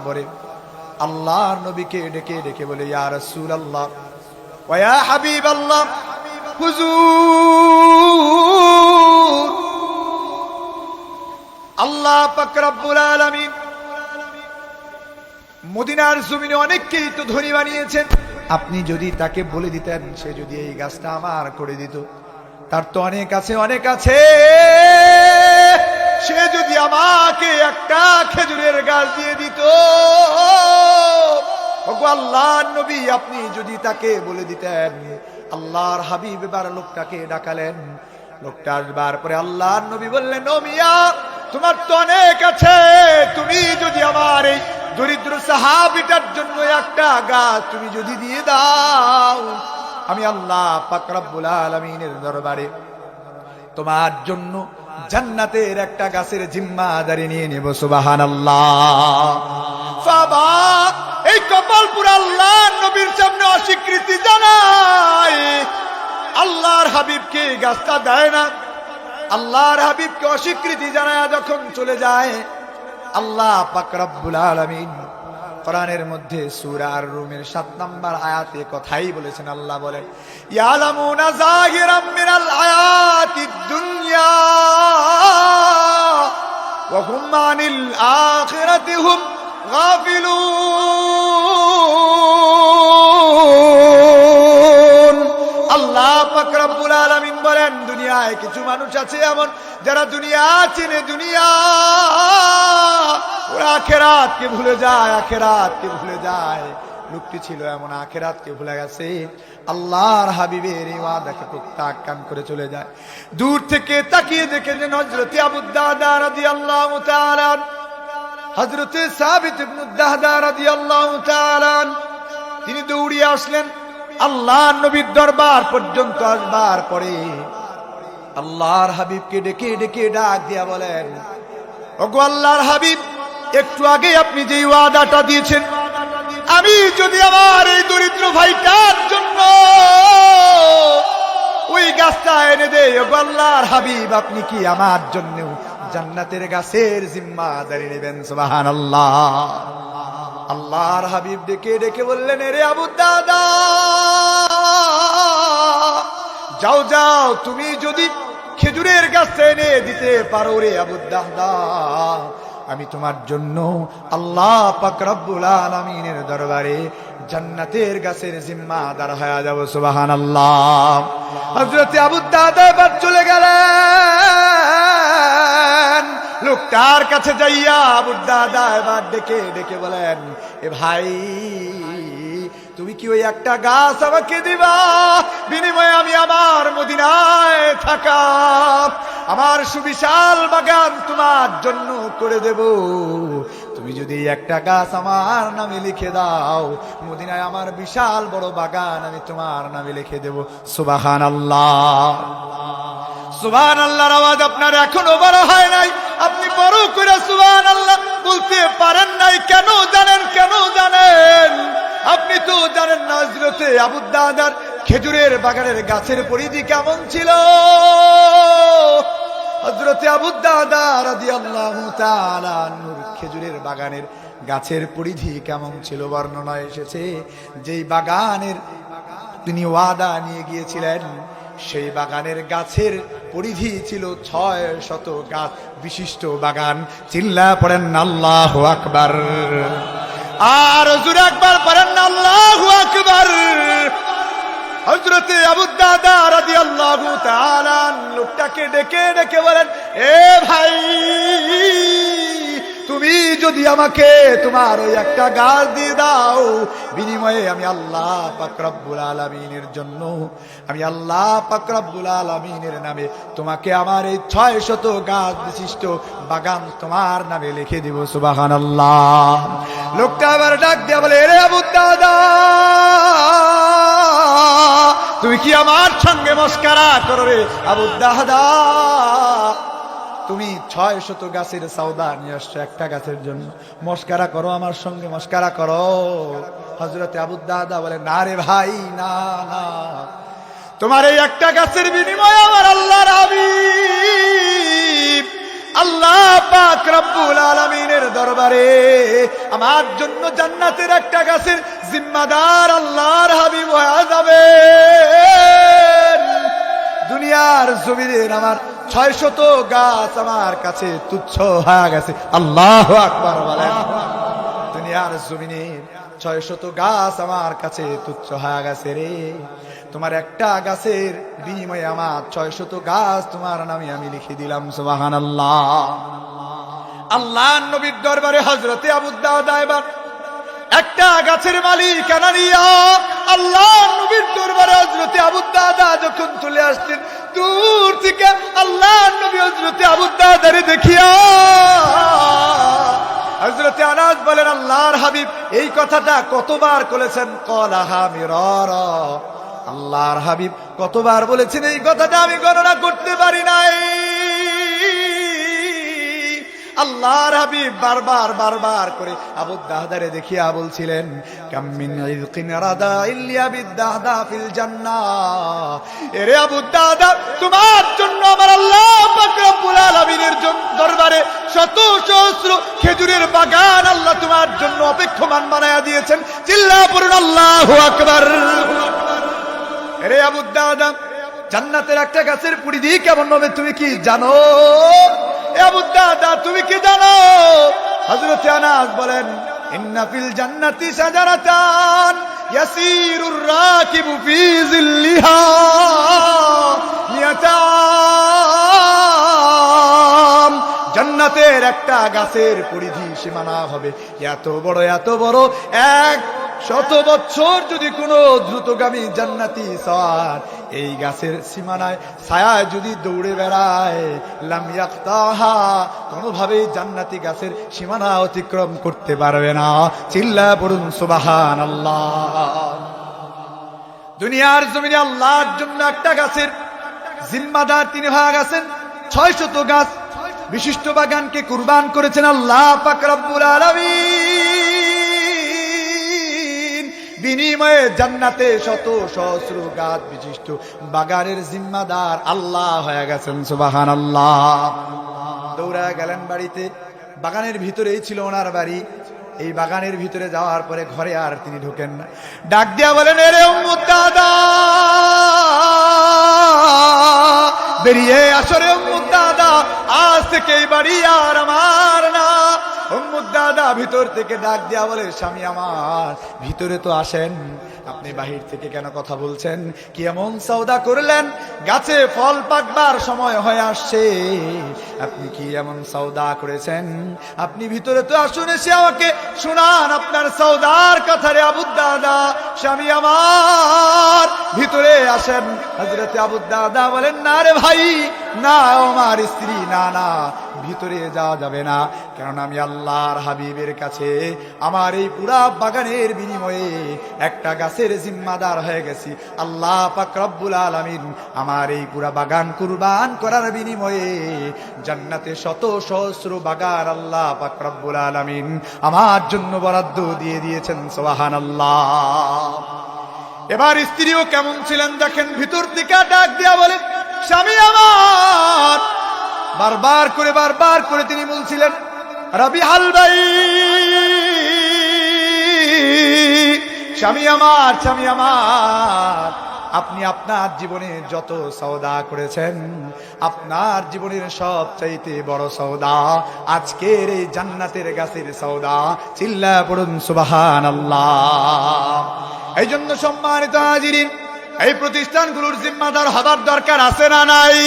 পরে আল্লাহর নবীকে ডেকে ডেকে বলে, ইয়া রাসূলুল্লাহ ওয়া ইয়া হাবিবাল্লাহ, হুজুর, আল্লাহ পাক রব্বুল আলামিন মদিনার জমিনে অনেককেই তো ধনী বানিয়েছেন, আপনি যদি তাকে বলে দিতেন সে যদি এই গাছটা আমার করে দিত, তার তো অনেক আছে, অনেক আছে, সে যদি আমাকে একটা খেজুরের গাছ দিয়ে দিত। ওগো আল্লাহর নবী, আপনি যদি তাকে বলে দিতেন। আল্লাহর হাবিব এবার লোকটাকে ডাকালেন। লোকটা আসবার পরে আল্লাহর নবী বললেন, ও মিয়া, তোমার তো অনেক আছে, তুমি যদি আমার এই দরিদ্র সাহাবীটার জন্য একটা গাছ তুমি যদি দিয়ে দাও, আমি আল্লাহ পাক রব্বুল আলামিনের দরবারে তোমার জন্য জান্নাতের একটা গাছের জিম্মাদারি নিয়ে নেব। সুবহানাল্লাহ। বাবা, এই কপালপুর আল্লাহর নবীর সামনে অস্বীকৃতি জানায়, আল্লাহর হাবিবকে গাছটা দেয় না। আল্লাহর হাবিবকে অস্বীকৃতি জানায় যখন চলে যায়, আল্লাহ পাক রব্বুল আলামিন কোরআনের মধ্যে সূরা আর-রুমের 7 নম্বর আয়াতে কথাই বলেছেন। আল্লাহ বলেন, ইয়ালামুনা যাহিরাম মিনাল হায়াতিদ দুনিয়া ওয়া হুম আনিল আখিরাতি হুম গাফিলুন। আল্লাহ পাক রব্বুল আলামিন বলেন, দুনিয়ায় কিছু মানুষ আছে এমন যারা দুনিয়া চিনে, দুনিয়া, ওরা আখিরাতকে ভুলে যায়, আখিরাতকে ভুলে যায়। লোকটি ছিল এমন, আখিরাতকে ভুলে গেছে, আল্লাহর হাবিবের এই ওয়াদাকে প্রত্যাখ্যান করে চলে যায়। দূর থেকে তাকিয়ে দেখেছেন হযরত আবু দারদা রাদিয়াল্লাহু তাআলা, হযরত সাবিত ইবনে দাহদা রাদিয়াল্লাহু তাআলা, তিনি দৌড়িয়ে আসলেন আল্লাহর নবীর দরবার পর্যন্ত। আসবার পরে আল্লাহর হাবিবকে ডেকে ডেকে ডাক দিয়া বলেন, ওগো আল্লাহর হাবিব, একটু আগে আপনি যে ওয়াদাটা দিয়েছেন, আমি যদি আমার এই দরিদ্র ভাইটার জন্য ওই গাছটা এনে দেই, ওগো আল্লাহর হাবিব, আপনি কি আমার জন্য জান্নাতের গাছের জিম্মাদারি নেবেন? সুবহানাল্লাহ। আল্লাহর হাবিব ডেকে ডেকে বললেন, রে আবু দাদা, যাও যাও, তুমি যদি খেজুরের গাছটা এনে দিতে পারো রে আবু দাদা, আমি তোমার জন্য আল্লাহ পাক রব্বুল আলামিনের দরবারে জান্নাতের গাছের জিম্মাদার হয়ে যাব। সুবহানাল্লাহ। হযরত আবু দাদা এবার চলে গেলেন। লোকটার কাছে যাইয়া আবু দাদা এবার ডেকে ডেকে বলেন, এ ভাই, তুমি কি ওই একটা গাছ আমাকে দিবা? বিনিময়ে আমি আমার মদিনায় থাকা আমার সুবিশাল বাগান তোমার জন্য করে দেব। তুমি যদি একটা গাছ আমার নামে লিখে দাও, মদিনায় আমার বিশাল বড় বাগান আমি তোমার নামে লিখে দেব। সুবহানাল্লাহ। সুবহানাল্লাহর আওয়াজ আপনার এখনো বড় হয় নাই, আপনি বড় করে সুবহানাল্লাহ বলতে পারেন নাই। কেন জানেন? কেন জানেন? আপনি তো জানেন না হযরত আবু দারদার খেজুরের বাগানের গাছের পরিধি কেমন ছিল। হযরত আবু দারদা রাদিয়াল্লাহু তাআলা আনহুর খেজুরের বাগানের গাছের পরিধি কেমন ছিল বর্ণনায় এসেছে, যেই বাগানের তিনি ওয়াদা নিয়ে গিয়েছিলেন, সেই বাগানের গাছের পরিধি ছিল 600 গাছ বিশিষ্ট বাগান। চিল্লা পড়েন আল্লাহু আকবার। আর হুজুর একবার পড়েন আল্লাহু আকবার। হযরত আবু দারদা রাদিয়াল্লাহু তাআলা লোকটাকে ডেকে ডেকে বলেন, এ ভাই, তুমি যদি আমাকে তোমার ওই একটা গাছ দিয়ে দাও, বিনিময়ে আমি আল্লাহ পাক রব্বুল আলামিনের জন্য, আমি আল্লাহ পাক রব্বুল আলামিনের নামে তোমাকে আমার এই 600 গাছ বিশিষ্ট বাগান তোমার নামে লিখে দিব। সুবহানাল্লাহ। লোকটা আবার ডাক দিয়ে বলে, রে আবু দারদা, তুমি কি আমার সঙ্গে মস্কারা করো রে আবু দারদা? তুমি 600 গাছের সওদা নিয়ে আসছো একটা গাছের জন্য, মস্কারা করো আমার সঙ্গে, মস্কারা করো। হযরত আবু দারদা বলে, না রে ভাই, না না, তোমার এই একটা গাছের বিনিময়ে আমার আল্লাহর হাবিব আল্লাহ পাক রব্বুল আলামিনের দরবারে আমার জন্য জান্নাতের একটা গাছের জিম্মাদার আল্লাহর হাবিব হয়ে যাবে। দুনিয়ার জমিনের আমার 600 গাছ আমার কাছে তুচ্ছ হয়ে গেছে। আল্লাহু আকবার বলেন। দুনিয়ার জমিনের 600 গাছ আমার কাছে তুচ্ছ হয়ে গেছে রে। তোমার একটা গাছের বিনিময়ে আমার 600 গাছ তোমার নামে আমি লিখে দিলাম। সুবহানাল্লাহ। আল্লাহর নবীর দরবারে হযরতে আবু দাউদ এবার একটা গাছের মালিকানা নিয়া আল্লাহর নবীর দরবারে হযরতে আবু দাউদ যখন চলে আসলেন, দূর থেকে আল্লাহর নবী হযরতে আবু দাউদরে দেখিয়া হযরতে আনাস বলেন, আল্লাহর হাবিব এই কথাটা কতবার বলেছেন? ক্বালাহা মিরারা। আল্লাহর হাবিব কতবার বলেছেন এই কথাটা আমি গণনা করতে পারি নাই। আল্লাহর হাবিব বারবার বারবার করে আবু দাহদারে দেখিয়া বলছিলেন, কাম মিন ইযকিন রাদা ইল্লা বিদাহদা ফিল জান্নাহ। এরে আবু দাহদা, তোমার জন্য আমার আল্লাহ পাক রব্বুল আলামিনের দরবারে শত সহস্র খেজুরের বাগান আল্লাহ তোমার জন্য অপেক্ষমান বানায়া দিয়েছেন। চিল্লা পড়ুন আল্লাহু আকবার। এরে আবু দাহদা, জান্নাতের একটা গাছের পরিধি কেমন হবে তুমি কি জানো? আবু দাদা তুমি কি জানো? হযরত আনাস বলেন, ইন্না ফিল জান্নাতি শাজারাতান ইয়াসিরুর রাকিবু ফি যিল্লিহা মিয়াতাম। জান্নাতের একটা গাছের পরিধি সীমানা হবে এত বড় 100 বছর যদি কোন দ্রুতগামী জান্নাতি সওয়ার এই গাছের সীমানায় ছায়ায় যদি দৌড়ে বেড়ায়, লাম ইয়াক্তাহা, কোনোভাবেই জান্নাতি গাছের সীমানা অতিক্রম করতে পারবে না। চিল্লা পড়ুন সুবহানাল্লাহ। দুনিয়ার জমিনে আল্লাহর জন্য একটা গাছের জিম্মাদার তিনি হয়ে গেছেন। 600 গাছ বিশিষ্ট বাগানকে কুরবান করেছেন আল্লাহ পাক রব্বুল আলামিন। বিনিময়ে জান্নাতে শত সহস্র গাছ বিশিষ্ট বাগানের জিম্মাদার আল্লাহ হয়ে গেছেন। সুবহানাল্লাহ। দৌড়া গেলেন বাড়িতে। বাগানের ভিতরেই ছিল ওনার বাড়ি। এই বাগানের ভিতরে যাওয়ার পরে ঘরে আর তিনি ঢোকেন না। ডাক দিয়া বলেন, এরে উম্মু দাদা, বেরিয়ে আসো রে উম্মু দাদা, আজ থেকে এই বাড়ি আর আমার না। উম্মু দাদা ভিতর থেকে ডাক দিয়া বলে, স্বামী আমার, ভিতরে তো আসেন, আপনি বাহির থেকে কেন কথা বলছেন? কি এমন সওদা করলেন? গাছে ফল পাকবার সময় হয়ে আসছে, আপনি কি এমন সওদা করেছেন? আপনি ভিতরে তো আসুন, এসে আমাকে শুনান আপনার সওদার কথা রে আবু দাদা। স্বামী আমার, ভিতরে আসেন। হযরত আবু দাদা বলেন, না রে ভাই, না আমার স্ত্রী, না না, ভিতরে যাওয়া যাবে না, কারণ আমি আল্লাহর হাবিবের কাছে আমার এই পুরা বাগানের বিনিময়ে একটা গাছের জিম্মাদার হয়ে গেছি। আল্লাহ পাক রব্বুল আলামিন আমার এই পুরা বাগান কুরবান করার বিনিময়ে জান্নাতে শত সহস্র বাগান আল্লাহ পাক রব্বুল আলামিন আমার জন্য বরাদ্দ দিয়ে দিয়েছেন। সুবহানাল্লাহ। এবার স্ত্রীও কেমন ছিলেন দেখেন, ভিতর থেকে ডাক দিয়া বলেন, স্বামী আমার, বারবার করে তিনি বলছিলেন, রাবিহাল ভাই, স্বামী আমার, আপনি আপনার জীবনে যত সওদা করেছেন, আপনার জীবনের সবচাইতে বড় সওদা আজকের এই জান্নাতের গাছের সওদা। চিল্লা পড়ুন সুবহানাল্লাহ। এই জন্য সম্মানিত হাজিরিন, এই প্রতিষ্ঠানগুলোর জিম্মাদার হবার দরকার আছে না নাই?